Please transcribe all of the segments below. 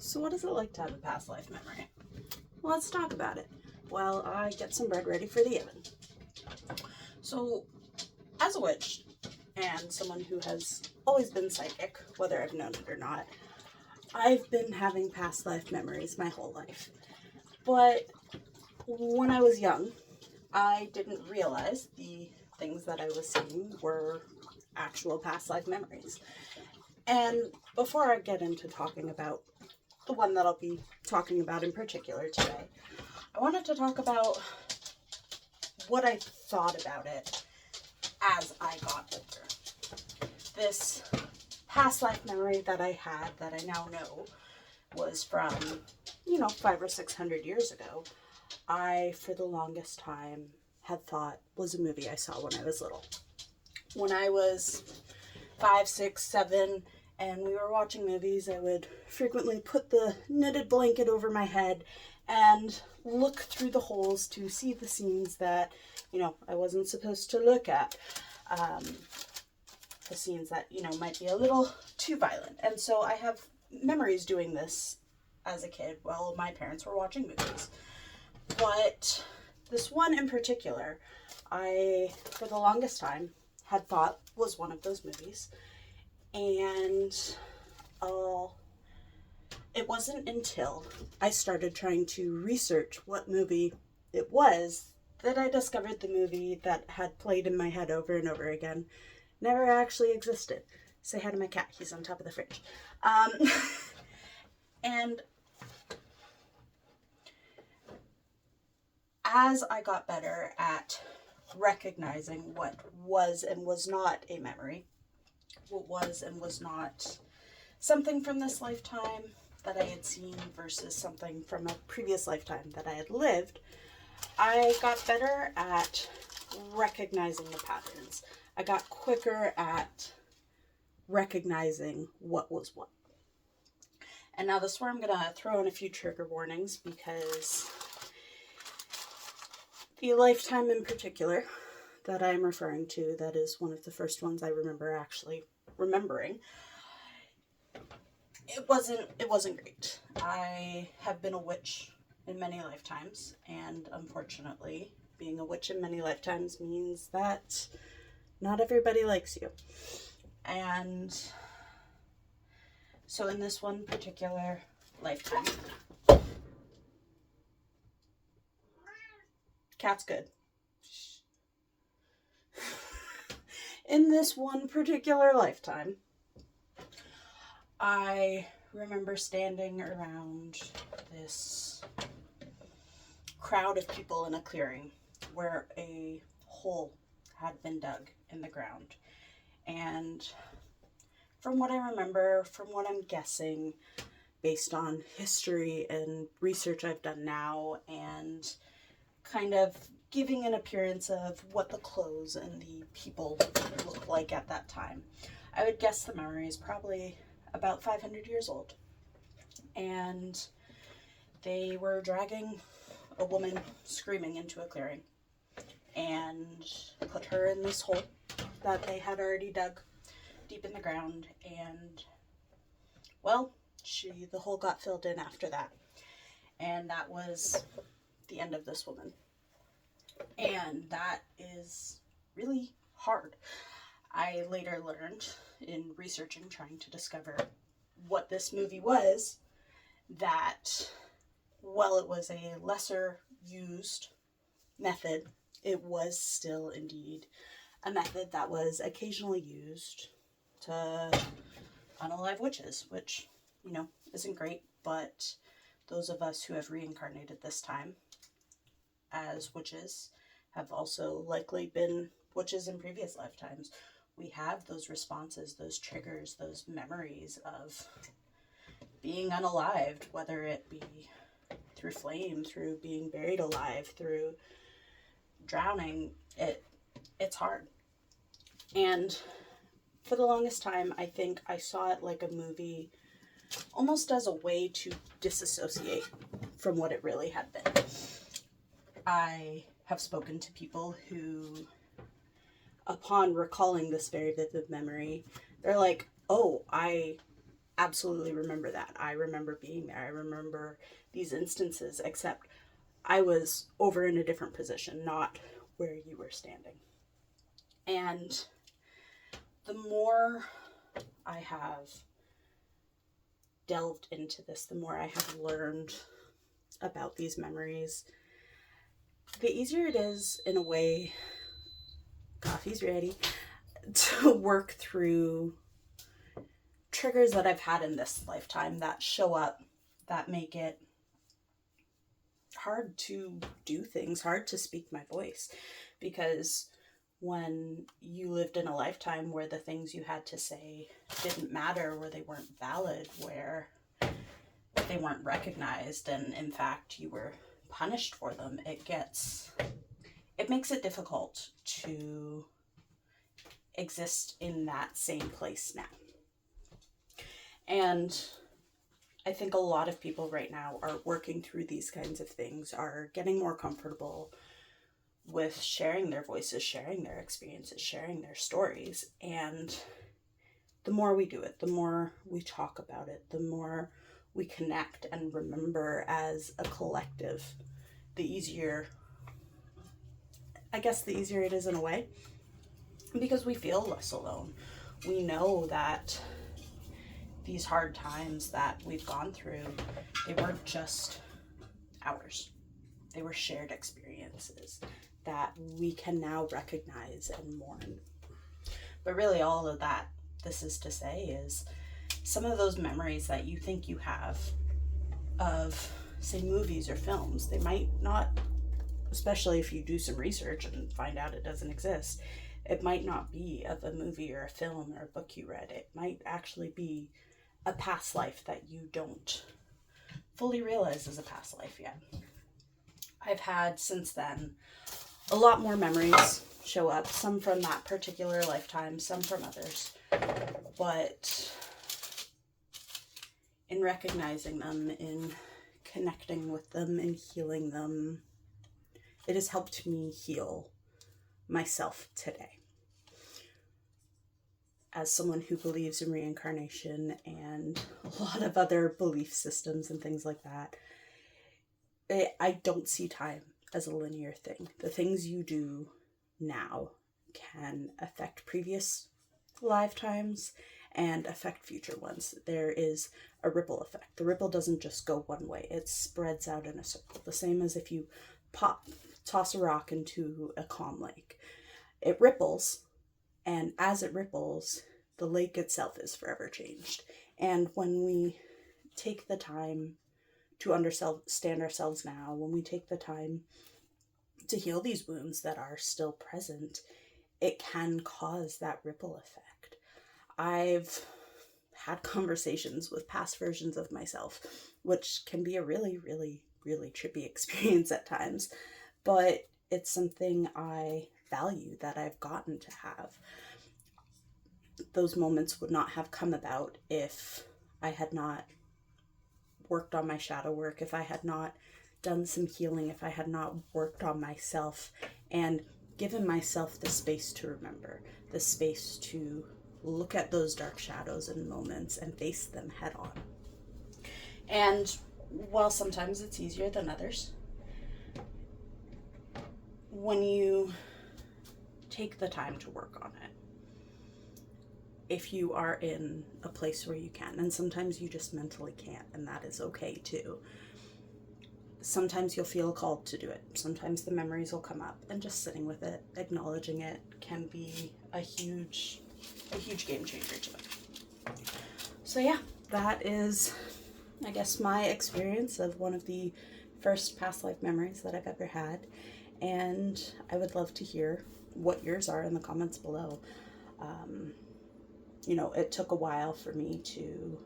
So what is it like to have a past life memory? Let's talk about it while I get some bread ready for the oven. So, as a witch and someone who has always been psychic, whether I've known it or not, I've been having past life memories my whole life. But when I was young, I didn't realize the things that I was seeing were actual past life memories. And before I get into talking about the one that I'll be talking about in particular today, I wanted to talk about what I thought about it as I got older. This past life memory that I had, that I now know, was from, 500 or 600 years ago. I, for the longest time, had thought was a movie I saw when I was little. When I was 5, 6, 7, and we were watching movies, I would frequently put the knitted blanket over my head and look through the holes to see the scenes that, I wasn't supposed to look at. The scenes that, might be a little too violent. And so I have memories doing this as a kid while my parents were watching movies. But this one in particular, I, for the longest time, had thought was one of those movies. And it wasn't until I started trying to research what movie it was that I discovered the movie that had played in my head over and over again never actually existed. Say hi to my cat. He's on top of the fridge. And as I got better at recognizing what was and was not a memory, what was and was not something from this lifetime that I had seen versus something from a previous lifetime that I had lived, I got better at recognizing the patterns. I got quicker at recognizing what was what. And now this is where I'm going to throw in a few trigger warnings, because the lifetime in particular that I'm referring to, that is one of the first ones I remember actually remembering, it wasn't great. I have been a witch in many lifetimes, and unfortunately, being a witch in many lifetimes means that not everybody likes you. And so in this one particular lifetime, cat's good. In this one particular lifetime, I remember standing around this crowd of people in a clearing where a hole had been dug in the ground. And from what I remember, from what I'm guessing, based on history and research I've done now, and kind of giving an appearance of what the clothes and the people looked like at that time, I would guess the memory is probably about 500 years old. And they were dragging a woman screaming into a clearing and put her in this hole that they had already dug deep in the ground. And, well, the hole got filled in after that. And that was the end of this woman. And that is really hard. I later learned in researching, trying to discover what this movie was, that while it was a lesser used method, it was still indeed a method that was occasionally used to unalive witches, which, isn't great, but those of us who have reincarnated this time as witches have also likely been witches in previous lifetimes. We have those responses, those triggers, those memories of being unalived, whether it be through flame, through being buried alive, through drowning. It's hard. And for the longest time, I think I saw it like a movie, almost as a way to disassociate from what it really had been. I have spoken to people who, upon recalling this very vivid memory, they're like, oh, I absolutely remember that. I remember being there. I remember these instances, except I was over in a different position, not where you were standing. And the more I have delved into this, the more I have learned about these memories, the easier it is, in a way, coffee's ready, to work through triggers that I've had in this lifetime that show up, that make it hard to do things, hard to speak my voice. Because when you lived in a lifetime where the things you had to say didn't matter, where they weren't valid, where they weren't recognized, and in fact you were punished for them, it makes it difficult to exist in that same place now. And I think a lot of people right now are working through these kinds of things, are getting more comfortable with sharing their voices, sharing their experiences, sharing their stories. And the more we do it, the more we talk about it, the more we connect and remember as a collective, the easier it is in a way, because we feel less alone. We know that these hard times that we've gone through, they weren't just ours. They were shared experiences that we can now recognize and mourn. But really, all of that, this is to say, is some of those memories that you think you have of, say, movies or films, they might not, especially if you do some research and find out it doesn't exist, it might not be of a movie or a film or a book you read. It might actually be a past life that you don't fully realize is a past life yet. I've had, since then, a lot more memories show up, some from that particular lifetime, some from others. But in recognizing them, in connecting with them, in healing them, it has helped me heal myself today. As someone who believes in reincarnation and a lot of other belief systems and things like that, I don't see time as a linear thing. The things you do now can affect previous lifetimes and affect future ones. There is a ripple effect. The ripple doesn't just go one way. It spreads out in a circle. The same as if you toss a rock into a calm lake. It ripples, and as it ripples, the lake itself is forever changed. And when we take the time to understand ourselves now, when we take the time to heal these wounds that are still present, it can cause that ripple effect. I've had conversations with past versions of myself, which can be a really, really, really trippy experience at times, but it's something I value, that I've gotten to have. Those moments would not have come about if I had not worked on my shadow work, if I had not done some healing, if I had not worked on myself and given myself the space to remember, the space to look at those dark shadows and moments and face them head on. And while sometimes it's easier than others, when you take the time to work on it, if you are in a place where you can, and sometimes you just mentally can't, and that is okay too. Sometimes you'll feel called to do it. Sometimes the memories will come up, and just sitting with it, acknowledging it, can be a huge game changer to it. So yeah, that is, I guess, my experience of one of the first past life memories that I've ever had. And I would love to hear what yours are in the comments below. It took a while for me to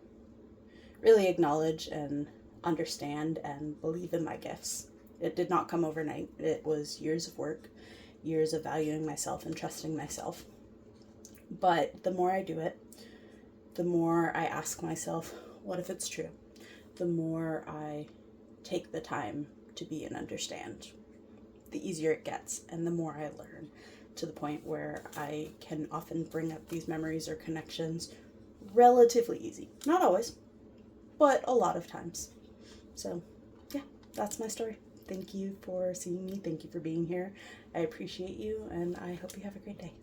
really acknowledge and understand and believe in my gifts. It did not come overnight. It was years of work, years of valuing myself and trusting myself. But the more I do it, the more I ask myself, what if it's true? The more I take the time to be and understand, the easier it gets, and the more I learn, to the point where I can often bring up these memories or connections relatively easy. Not always, but a lot of times. So yeah, that's my story. Thank you for seeing me. Thank you for being here. I appreciate you, and I hope you have a great day.